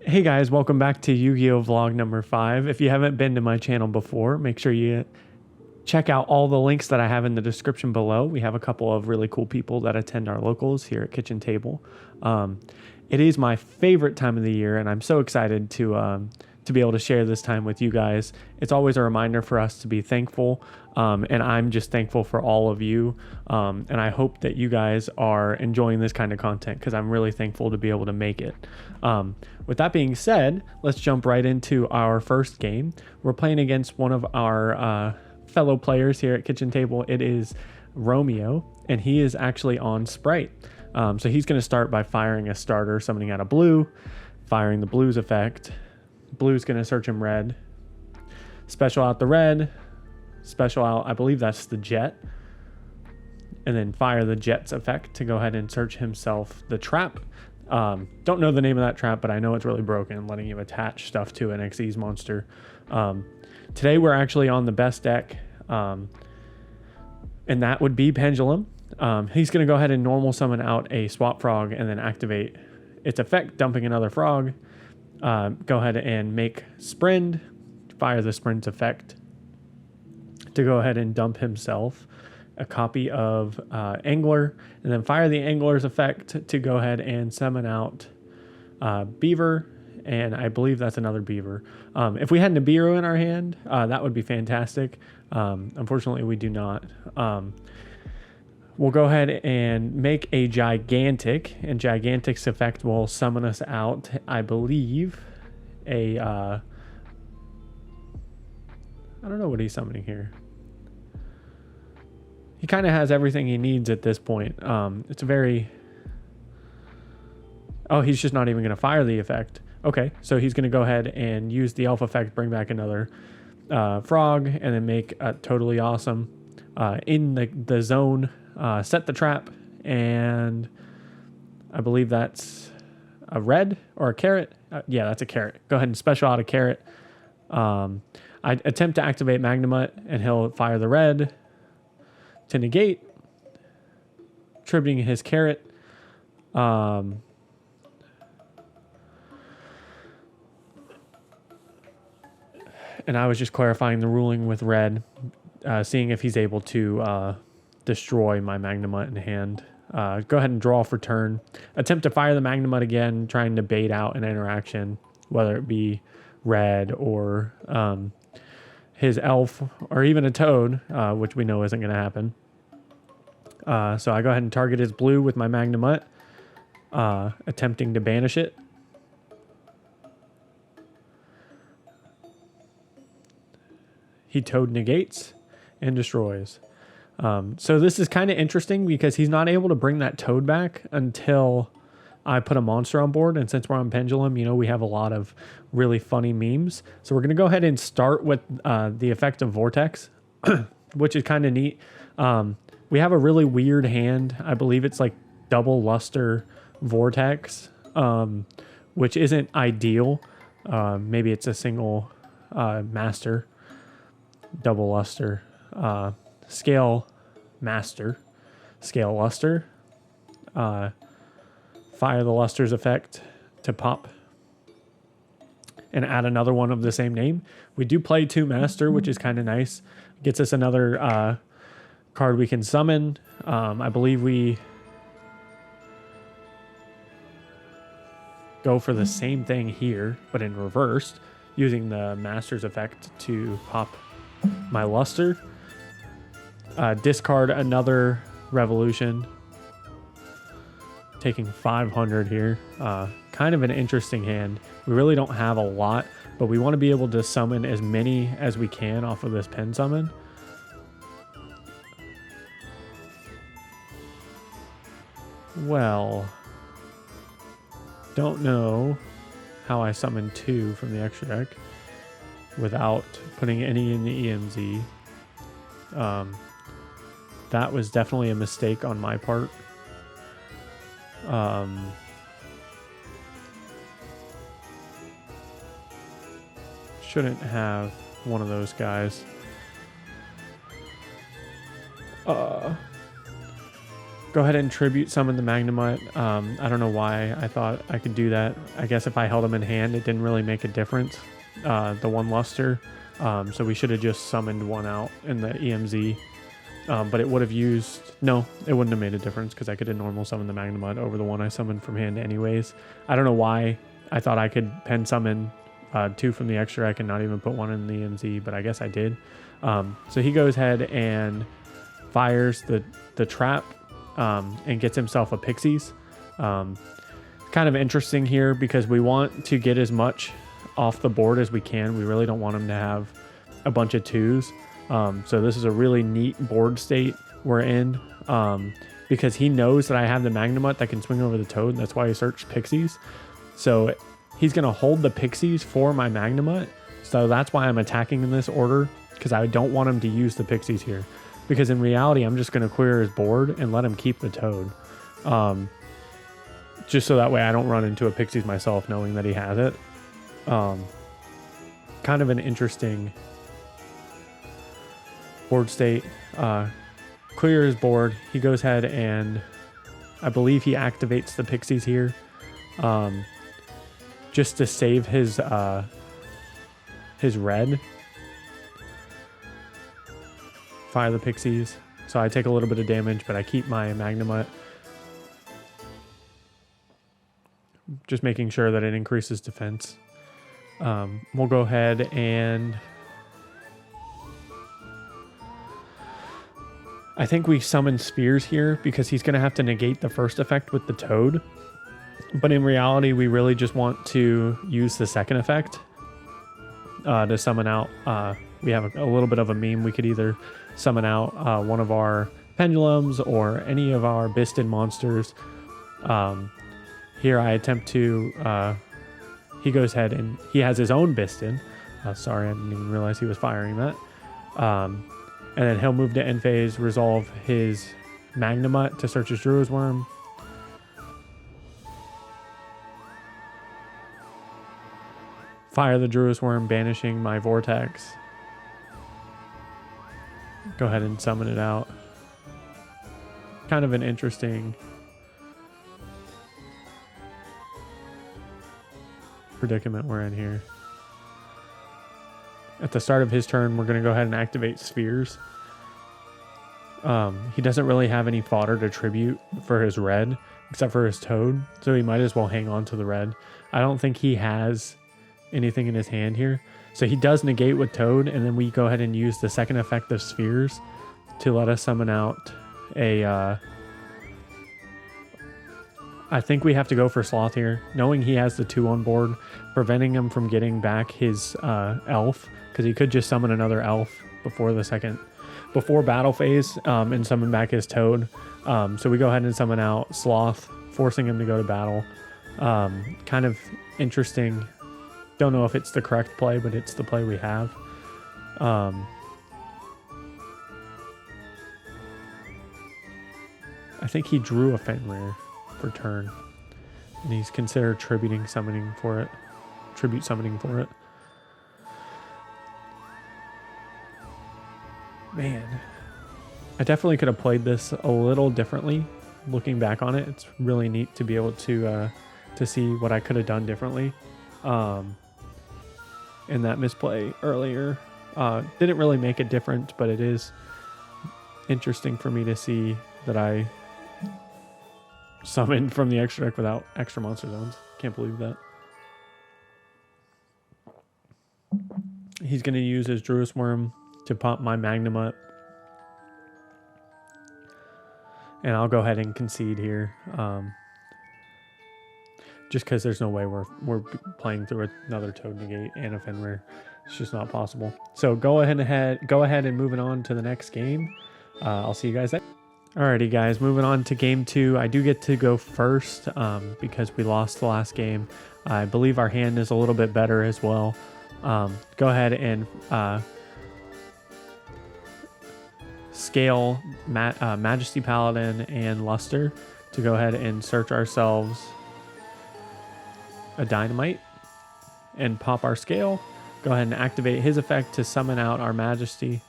Hey guys, welcome back to Yu-Gi-Oh! Vlog number 5. If you haven't been to my channel before, make sure you check out all the links that I have in the description below. We have a couple of really cool people that attend our locals here at Kitchen Table. It is my favorite time of the year, and I'm so excited to be able to share this time with you guys. It's always a reminder for us to be thankful, and I'm just thankful for all of you, and I hope that you guys are enjoying this kind of content because I'm really thankful to be able to make it. With that being said, let's jump right into our first game. We're playing against one of our fellow players here at Kitchen Table. It is Romeo, and he is actually on Sprite. So he's going to start by firing a starter, summoning out a blue, firing the blue's effect. Blue's going to search him red. Special out the red. Special out, I believe that's the jet. And then fire the jet's effect to go ahead and search himself the trap. Don't know the name of that trap, but I know it's really broken, letting you attach stuff to an Xyz monster. Today we're actually on the best deck, and that would be Pendulum. He's going to go ahead and normal summon out a swap frog and then activate its effect, dumping another frog. Go ahead and make Sprint, fire the Sprint's effect to go ahead and dump himself a copy of Angler, and then fire the Angler's effect to go ahead and summon out Beaver, and I believe that's another Beaver. If we had Nibiru in our hand, that would be fantastic. Unfortunately, we do not. We'll go ahead and make a Gigantic, and Gigantic's effect will summon us out, I believe, I don't know what he's summoning here. He kind of has everything he needs at this point. It's a very... Oh, he's just not even going to fire the effect. Okay, so he's going to go ahead and use the Elf effect, bring back another frog, and then make a Totally Awesome in the zone. Set the trap, and I believe that's a red or a carrot. Yeah, that's a carrot. Go ahead and special out a carrot. I attempt to activate Magnemite, and he'll fire the red to negate, tributing his carrot. And I was just clarifying the ruling with red, seeing if he's able to destroy my Magnemite in hand. Go ahead and draw for turn. Attempt to fire the Magnemite again, trying to bait out an interaction, whether it be red or his elf or even a toad, which we know isn't going to happen. So I go ahead and target his blue with my Magnemite, attempting to banish it. He toad negates and destroys. So this is kind of interesting because he's not able to bring that toad back until I put a monster on board. And since we're on Pendulum, you know, we have a lot of really funny memes. So we're going to go ahead and start with the effect of Vortex, which is kind of neat. We have a really weird hand. I believe it's like double luster Vortex, which isn't ideal. Maybe it's a single master, double luster. Scale master, scale luster, fire the luster's effect to pop and add another one of the same name. We do play 2 master, which is kind of nice. Gets us another card we can summon. I believe we go for the same thing here, but in reverse, using the master's effect to pop my luster. Discard another Revolution, taking 500 here. Kind of an interesting hand. We really don't have a lot, but we want to be able to summon as many as we can off of this pen summon. Well, don't know how I summon 2 from the extra deck without putting any in the EMZ. That was definitely a mistake on my part. Shouldn't have one of those guys. Go ahead and tribute summon the Magnemite. I don't know why I thought I could do that. I guess if I held him in hand, it didn't really make a difference. The one luster. So we should have just summoned one out in the EMZ. But it would have used... No, it wouldn't have made a difference because I could have normal summoned the Magnemite over the one I summoned from hand anyways. I don't know why I thought I could pen summon 2 from the extra. I can not even put 1 in the EMZ, but I guess I did. So he goes ahead and fires the trap. And gets himself a Pixies. Kind of interesting here because we want to get as much off the board as we can. We really don't want him to have a bunch of 2s. So this is a really neat board state we're in because he knows that I have the Magnemite that can swing over the Toad. And that's why he searched Pixies. So he's going to hold the Pixies for my Magnemite. So that's why I'm attacking in this order because I don't want him to use the Pixies here. Because in reality, I'm just going to clear his board and let him keep the Toad. Just so that way I don't run into a Pixies myself knowing that he has it. Kind of an interesting board state. Clear his board. He goes ahead and I believe he activates the Pixies here. Just to save his red. Fire the Pixies. So I take a little bit of damage, but I keep my Magnemite. Just making sure that it increases defense. We'll go ahead and... I think we summon Spheres here because he's going to have to negate the first effect with the Toad. But in reality, we really just want to use the second effect to summon out... we have a little bit of a meme. We could either summon out one of our Pendulums or any of our Biston monsters. Here I attempt to... he goes ahead and he has his own Biston. Sorry, I didn't even realize he was firing that. And then he'll move to end phase, resolve his Magnemite to search his Druid's Worm. Fire the Druid's Worm, banishing my Vortex. Go ahead and summon it out. Kind of an interesting predicament we're in here. At the start of his turn, we're going to go ahead and activate Spheres. He doesn't really have any fodder to tribute for his red, except for his Toad, so he might as well hang on to the red. I don't think he has anything in his hand here. So he does negate with Toad, and then we go ahead and use the second effect of Spheres to let us summon out a... I think we have to go for Sloth here, knowing he has the 2 on board, preventing him from getting back his elf, because he could just summon another elf before battle phase and summon back his Toad. So we go ahead and summon out Sloth, forcing him to go to battle. Kind of interesting. Don't know if it's the correct play, but it's the play we have. I think he drew a Fenrir for turn, and he's considered tribute summoning for it. Man, I definitely could have played this a little differently. Looking back on it, it's really neat to be able to see what I could have done differently. In that misplay earlier, didn't really make a difference, but it is interesting for me to see that I summoned from the extra deck without extra monster zones. Can't believe that. He's going to use his Druid's Worm to pop my Magnemite. And I'll go ahead and concede here. Just because there's no way we're playing through another Toad negate and a Fenrir. It's just not possible. So go ahead and moving on to the next game. I'll see you guys then. Alrighty guys, moving on to game 2. I do get to go first because we lost the last game. I believe our hand is a little bit better as well. Go ahead and scale Majesty Paladin and Luster to go ahead and search ourselves a Dynamite and pop our scale. Go ahead and activate his effect to summon out our Majesty.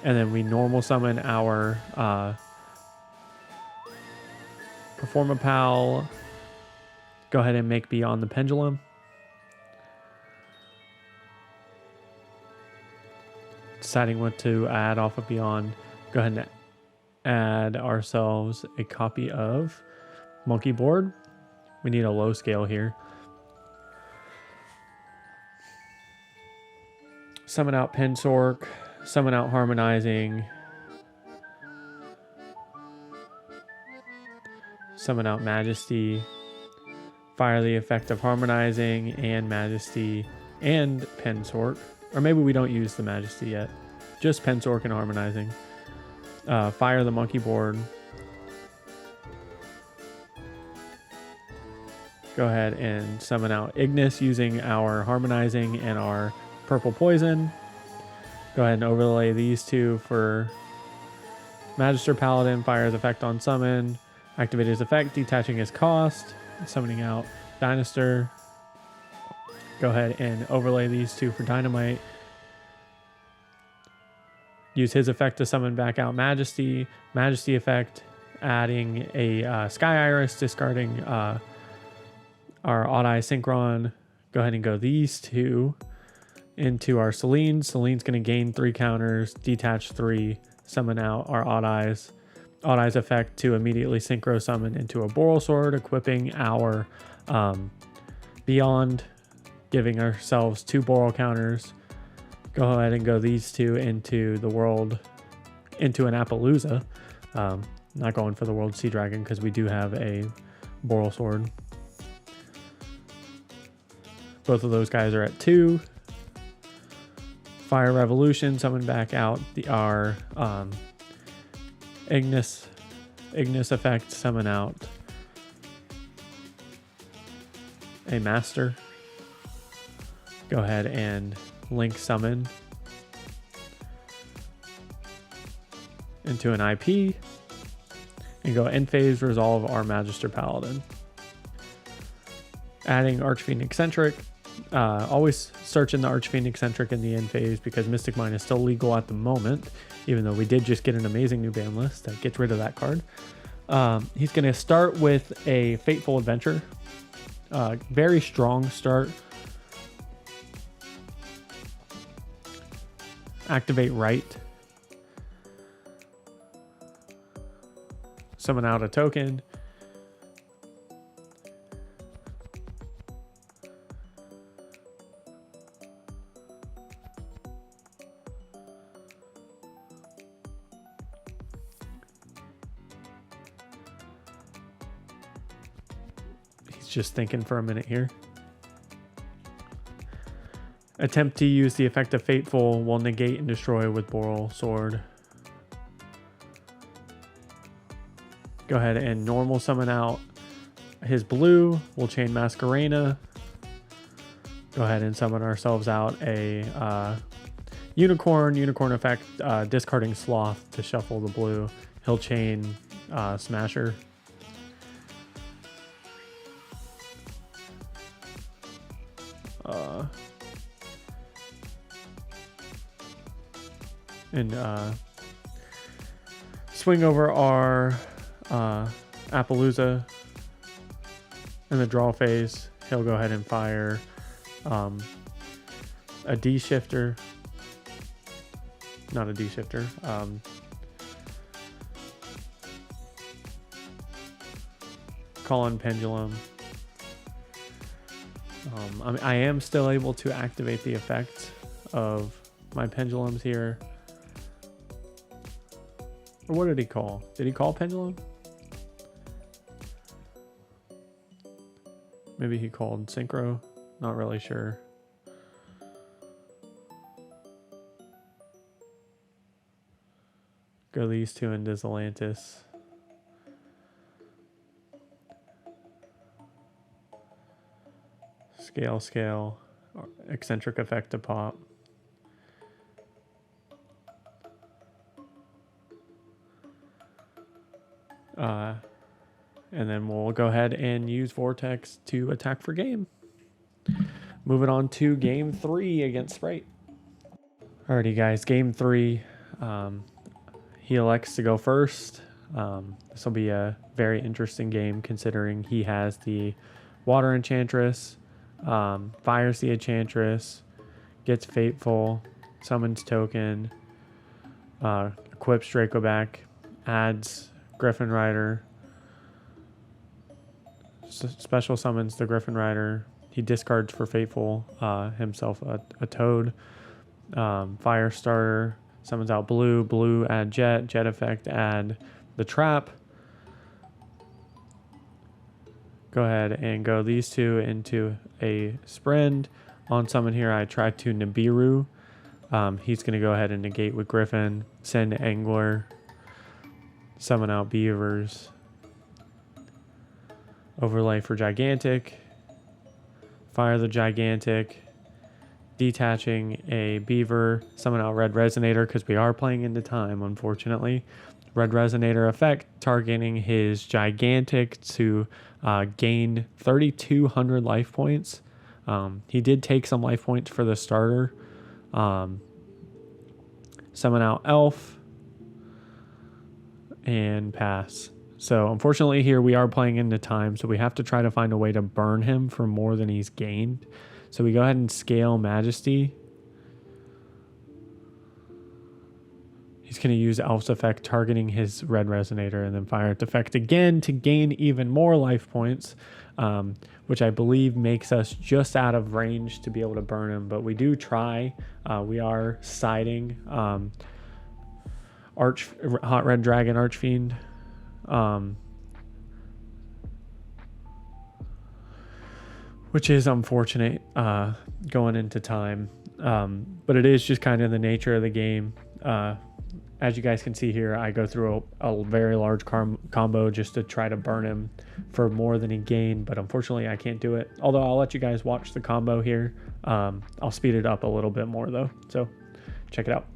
And then we normal summon our Perform a pal. Go ahead and make Beyond the Pendulum. Deciding what to add off of Beyond. Go ahead and add ourselves a copy of Monkey Board. We need a low scale here. Summon out Pensork. Summon out Harmonizing. Summon out Majesty. Fire the effect of Harmonizing and Majesty and Pensork. Or maybe we don't use the Majesty yet. Just Pensork and Harmonizing. Fire the Monkey Board. Go ahead and summon out Ignis using our Harmonizing and our Purple Poison. Go ahead and overlay these two for Magister Paladin. Fire his effect on summon. Activate his effect, detaching his cost. Summoning out Dynastor. Go ahead and overlay these two for Dynamite. Use his effect to summon back out Majesty. Majesty effect, adding a Sky Iris, discarding our Odd Eye Synchron. Go ahead and go these two into our Selene. Selene's going to gain 3 counters, detach 3, summon out our Odd Eyes. Odd Eyes effect to immediately synchro summon into a Boral Sword, equipping our Beyond, giving ourselves 2 Boral counters. Go ahead and go these two into the world, into an Appaloosa. Not going for the World Sea Dragon because we do have a Boral Sword. Both of those guys are at 2. Fire Revolution, summon back out our Ignis effect, summon out a Master. Go ahead and link summon into an IP and go end phase resolve our Magister Paladin. Adding Archfiend Eccentric. Always search in the Archfiend Eccentric in the end phase because Mystic Mine is still legal at the moment, even though we did just get an amazing new ban list that gets rid of that card. He's going to start with a Fateful Adventure. Very strong start. Activate Right. Summon out a token. He's just thinking for a minute here. Attempt to use the effect of Fateful will negate and destroy with Boral Sword. Go ahead and normal summon out his blue. We'll chain Masquerena. Go ahead and summon ourselves out a Unicorn. Unicorn effect, discarding Sloth to shuffle the blue. He'll chain Smasher. And swing over our Appaloosa in the draw phase. He'll go ahead and fire a D shifter. Not a D shifter. Call in Pendulum. I am still able to activate the effect of my pendulums here. Or what did he call? Did he call Pendulum? Maybe he called Synchro. Not really sure. Go these two into Zelantis. Scale. Eccentric effect to pop. And then we'll go ahead and use Vortex to attack for game. Moving on to game 3 against Sprite. Alrighty guys, game 3. He elects to go first. This will be a very interesting game considering he has the Water Enchantress, fires the Enchantress, gets Fateful, summons Token, equips Draco back, adds Griffin Rider, special summons the Griffin Rider. He discards for Fateful himself a Toad, Fire Starter, summons out Blue, add Jet effect, add the Trap. Go ahead and go these two into a Sprint. On summon here, I try to Nibiru. He's going to go ahead and negate with Griffin, send Angler, summon out Beavers, overlay for Gigantic, fire the Gigantic, detaching a Beaver, summon out Red Resonator because we are playing into time, unfortunately. Red Resonator effect, targeting his Gigantic to gain 3,200 life points. He did take some life points for the starter. Summon out Elf and pass. So unfortunately here we are playing into time, so we have to try to find a way to burn him for more than he's gained. So we go ahead and scale Majesty. He's going to use Elf's effect, targeting his Red Resonator, and then fire its effect again to gain even more life points, which I believe makes us just out of range to be able to burn him. But we do try. We are siding Hot Red Dragon Archfiend. Which is unfortunate going into time. But it is just kind of the nature of the game. As you guys can see here, I go through a very large combo just to try to burn him for more than he gained, but unfortunately I can't do it. Although I'll let you guys watch the combo here. I'll speed it up a little bit more though, so check it out.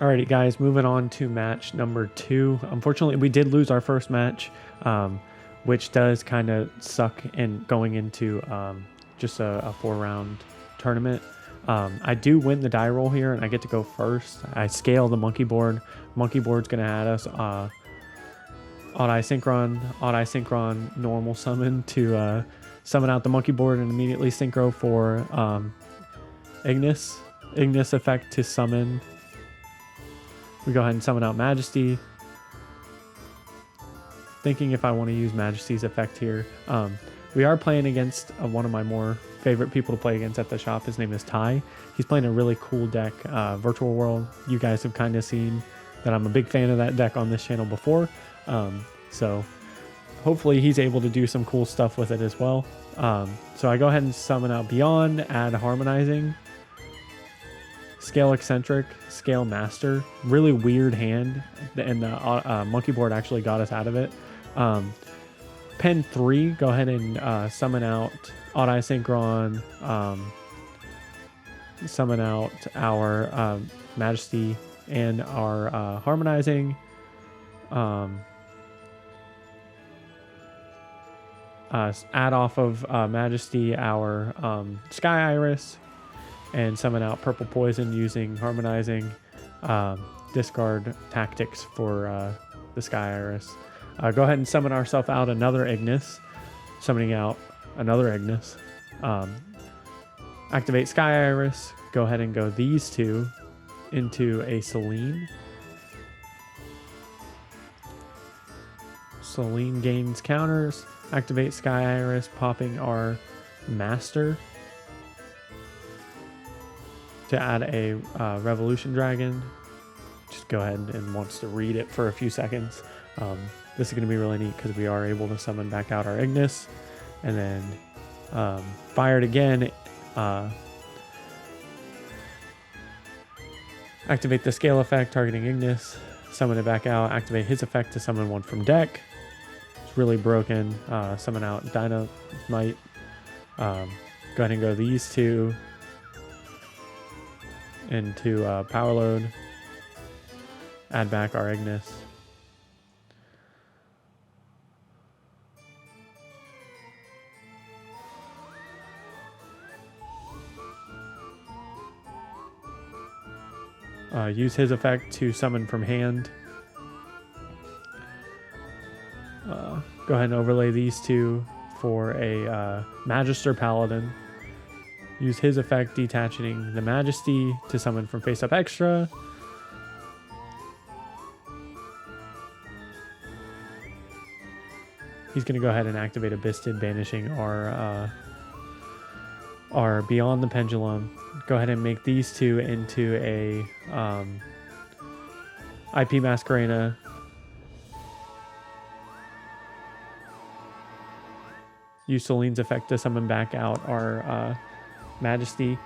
Alrighty, guys, moving on to match number 2. Unfortunately, we did lose our first match, which does kind of suck in going into just a 4-round tournament. I do win the die roll here, and I get to go first. I scale the monkey board. Monkey board's going to add us odd eye synchron, normal summon to summon out the monkey board and immediately synchro for Ignis effect to summon. We go ahead and summon out Majesty. Thinking if I want to use Majesty's effect here. We are playing against one of my more favorite people to play against at the shop. His name is Ty. He's playing a really cool deck, Virtual World. You guys have kind of seen that I'm a big fan of that deck on this channel before. So hopefully he's able to do some cool stuff with it as well. So I go ahead and summon out Beyond, add Harmonizing, Scale Eccentric, Scale Master. Really weird hand, and the monkey board actually got us out of it. Pen 3, go ahead and summon out Odd Eye Synchron, summon out our Majesty and our Harmonizing. add off of Majesty our Sky Iris and summon out Purple Poison using Harmonizing. Discard Tactics for the Sky Iris. Go ahead and summon ourselves out another Ignis. Summoning out another Ignis. Activate Sky Iris. Go ahead and go these two into a Selene. Selene gains counters. Activate Sky Iris, popping our Master to add a Revolution Dragon. Just go ahead and wants to read it for a few seconds. This is going to be really neat because we are able to summon back out our Ignis and then fire it again. Activate the scale effect targeting Ignis, summon it back out, activate his effect to summon one from deck. It's really broken. Summon out Dynamite. Go ahead and go these two into Power Load. Add back our Ignis. Use his effect to summon from hand. Go ahead and overlay these two for a Magister Paladin. Use his effect detaching the Majesty to summon from face up extra. He's going to go ahead and activate Abysstid, banishing our Beyond the Pendulum. Go ahead and make these two into a IP Masquerena. Use Selene's effect to summon back out our Majesty,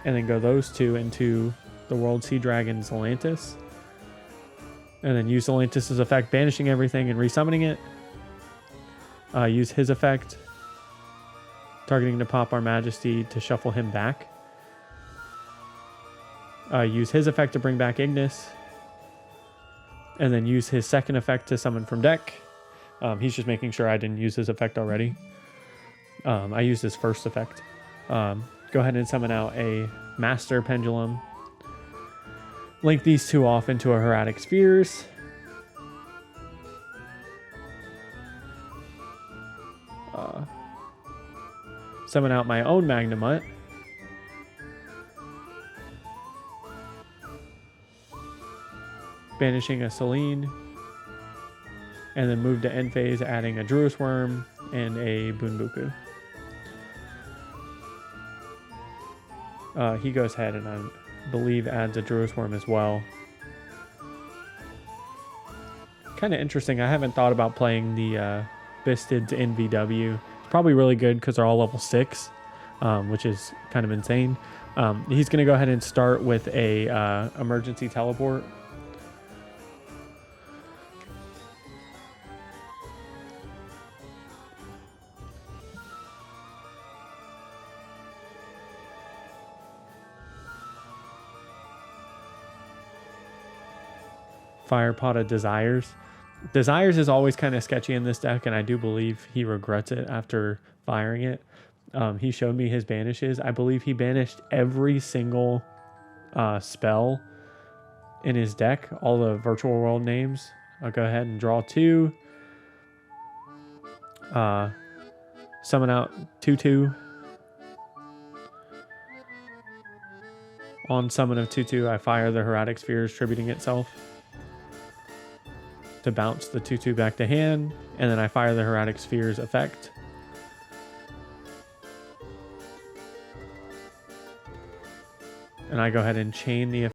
and then go those two into the World Sea Dragon Zelantis. And then use Zelantis' effect, banishing everything and resummoning it. Use his effect, targeting to pop our Majesty to shuffle him back. Use his effect to bring back Ignis. And then use his second effect to summon from deck. He's just making sure I didn't use his effect already. I used his first effect. Go ahead and summon out a Master Pendulum. Link these two off into a Heraldic Spheres. Summon out my own Magnamut. Banishing a Selene. And then move to end phase, adding a Druis Worm and a Bunbuku. He goes ahead and I believe adds a Druis Worm as well. Kind of interesting. I haven't thought about playing the Bistids in VW. It's probably really good because they're all level 6, which is kind of insane. He's going to go ahead and start with a emergency teleport. Fire Pot of Desires. Desires is always kind of sketchy in this deck, and I do believe he regrets it after firing it. He showed me his banishes. I believe he banished every single spell in his deck, all the virtual world names. I'll go ahead and draw 2. Summon out 2/2. On summon of 2/2, I fire the Heraldic Spheres, tributing itself to bounce the 2/2 back to hand, and then I fire the Heraldic Spheres effect. And I go ahead and chain the